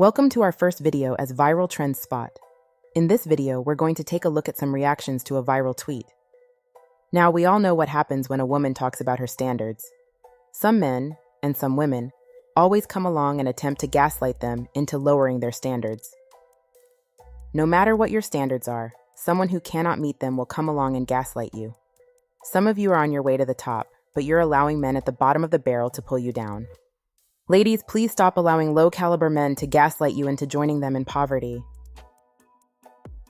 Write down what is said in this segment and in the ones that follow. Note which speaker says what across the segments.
Speaker 1: Welcome to our first video as Viral Trends Spot. In this video, we're going to take a look at some reactions to a viral tweet. Now, we all know what happens when a woman talks about her standards. Some men, and some women, always come along and attempt to gaslight them into lowering their standards. No matter what your standards are, someone who cannot meet them will come along and gaslight you. Some of you are on your way to the top, but you're allowing men at the bottom of the barrel to pull you down. Ladies, please stop allowing low-caliber men to gaslight you into joining them in poverty.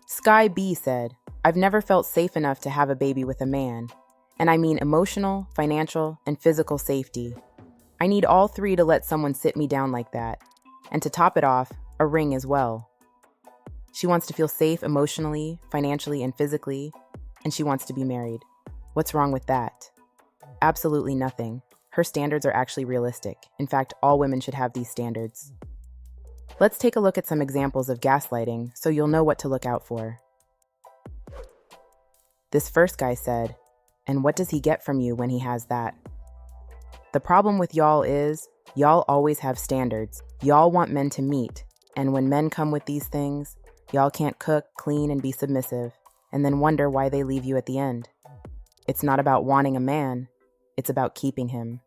Speaker 1: Sky B said, "I've never felt safe enough to have a baby with a man. And I mean emotional, financial, and physical safety. I need all three to let someone sit me down like that. And to top it off, a ring as well." She wants to feel safe emotionally, financially, and physically, and she wants to be married. What's wrong with that? Absolutely nothing. Her standards are actually realistic. In fact, all women should have these standards. Let's take a look at some examples of gaslighting so you'll know what to look out for. This first guy said, "And what does he get from you when he has that?" The problem with y'all is, y'all always have standards. Y'all want men to meet, and when men come with these things, y'all can't cook, clean, and be submissive, and then wonder why they leave you at the end. It's not about wanting a man. It's about keeping him.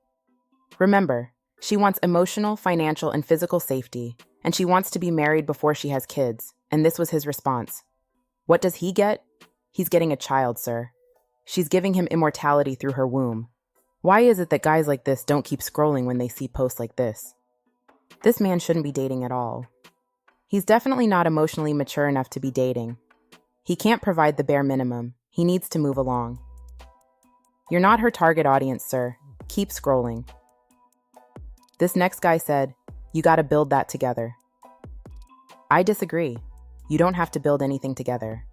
Speaker 1: Remember, she wants emotional, financial, and physical safety, and she wants to be married before she has kids, and this was his response. What does he get? He's getting a child, sir. She's giving him immortality through her womb. Why is it that guys like this don't keep scrolling when they see posts like this? This man shouldn't be dating at all. He's definitely not emotionally mature enough to be dating. He can't provide the bare minimum. He needs to move along. You're not her target audience, sir. Keep scrolling. This next guy said, "You gotta build that together." I disagree. You don't have to build anything together.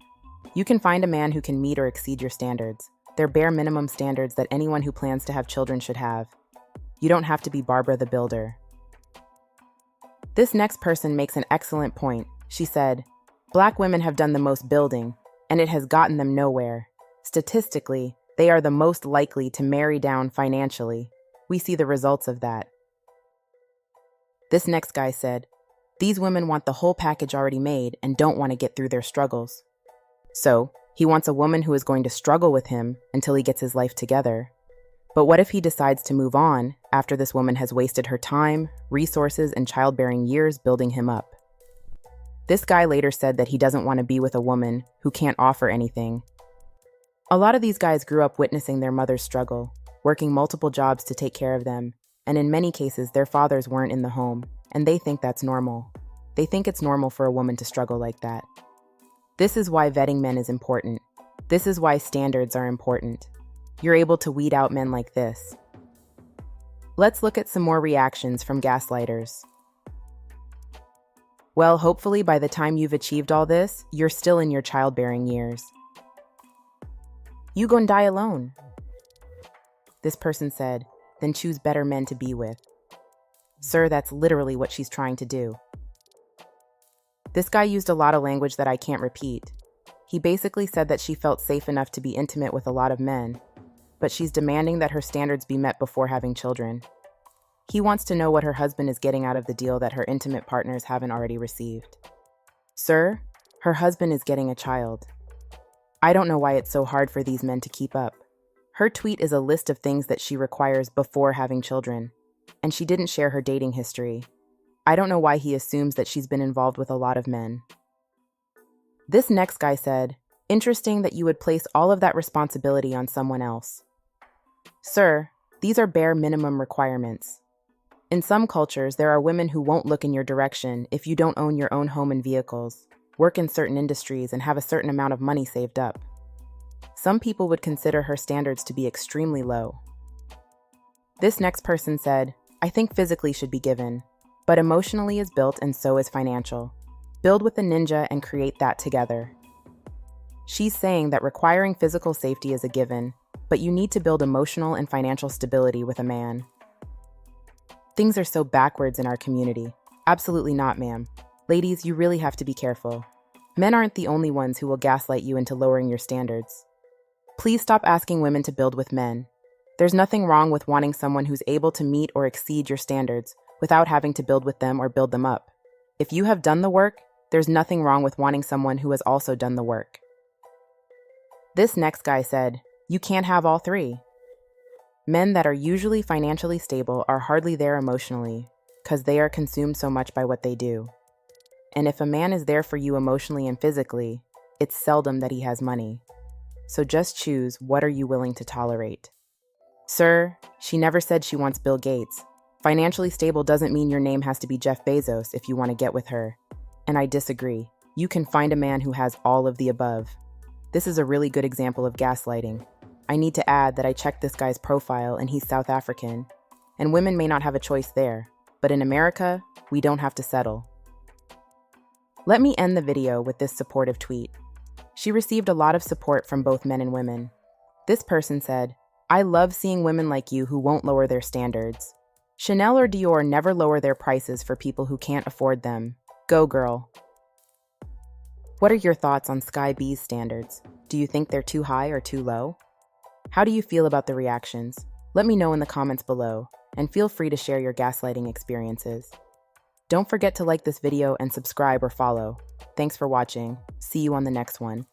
Speaker 1: You can find a man who can meet or exceed your standards. They're bare minimum standards that anyone who plans to have children should have. You don't have to be Barbara the Builder. This next person makes an excellent point. She said, "Black women have done the most building, and it has gotten them nowhere. Statistically, they are the most likely to marry down financially. We see the results of that." This next guy said, "These women want the whole package already made and don't want to get through their struggles." So, he wants a woman who is going to struggle with him until he gets his life together. But what if he decides to move on after this woman has wasted her time, resources, and childbearing years building him up? This guy later said that he doesn't want to be with a woman who can't offer anything. A lot of these guys grew up witnessing their mothers struggle, working multiple jobs to take care of them, and in many cases, their fathers weren't in the home, and they think that's normal. They think it's normal for a woman to struggle like that. This is why vetting men is important. This is why standards are important. You're able to weed out men like this. Let's look at some more reactions from gaslighters. Well, hopefully by the time you've achieved all this, you're still in your childbearing years. You gon' die alone. This person said, "Then choose better men to be with." Sir, that's literally what she's trying to do. This guy used a lot of language that I can't repeat. He basically said that she felt safe enough to be intimate with a lot of men, but she's demanding that her standards be met before having children. He wants to know what her husband is getting out of the deal that her intimate partners haven't already received. Sir, her husband is getting a child. I don't know why it's so hard for these men to keep up. Her tweet is a list of things that she requires before having children, and she didn't share her dating history. I don't know why he assumes that she's been involved with a lot of men. This next guy said, "Interesting that you would place all of that responsibility on someone else." Sir, these are bare minimum requirements. In some cultures, there are women who won't look in your direction if you don't own your own home and vehicles, work in certain industries, and have a certain amount of money saved up. Some people would consider her standards to be extremely low. This next person said, "I think physically should be given, but emotionally is built and so is financial. Build with a ninja and create that together." She's saying that requiring physical safety is a given, but you need to build emotional and financial stability with a man. Things are so backwards in our community. Absolutely not, ma'am. Ladies, you really have to be careful. Men aren't the only ones who will gaslight you into lowering your standards. Please stop asking women to build with men. There's nothing wrong with wanting someone who's able to meet or exceed your standards without having to build with them or build them up. If you have done the work, there's nothing wrong with wanting someone who has also done the work. This next guy said, "You can't have all three." Men that are usually financially stable are hardly there emotionally, because they are consumed so much by what they do. And if a man is there for you emotionally and physically, it's seldom that he has money. So just choose, what are you willing to tolerate? Sir, she never said she wants Bill Gates. Financially stable doesn't mean your name has to be Jeff Bezos if you want to get with her. And I disagree. You can find a man who has all of the above. This is a really good example of gaslighting. I need to add that I checked this guy's profile and he's South African. And women may not have a choice there, but in America, we don't have to settle. Let me end the video with this supportive tweet. She received a lot of support from both men and women. This person said, "I love seeing women like you who won't lower their standards. Chanel or Dior never lower their prices for people who can't afford them. Go, girl." What are your thoughts on Sky B's standards? Do you think they're too high or too low? How do you feel about the reactions? Let me know in the comments below, and feel free to share your gaslighting experiences. Don't forget to like this video and subscribe or follow. Thanks for watching. See you on the next one.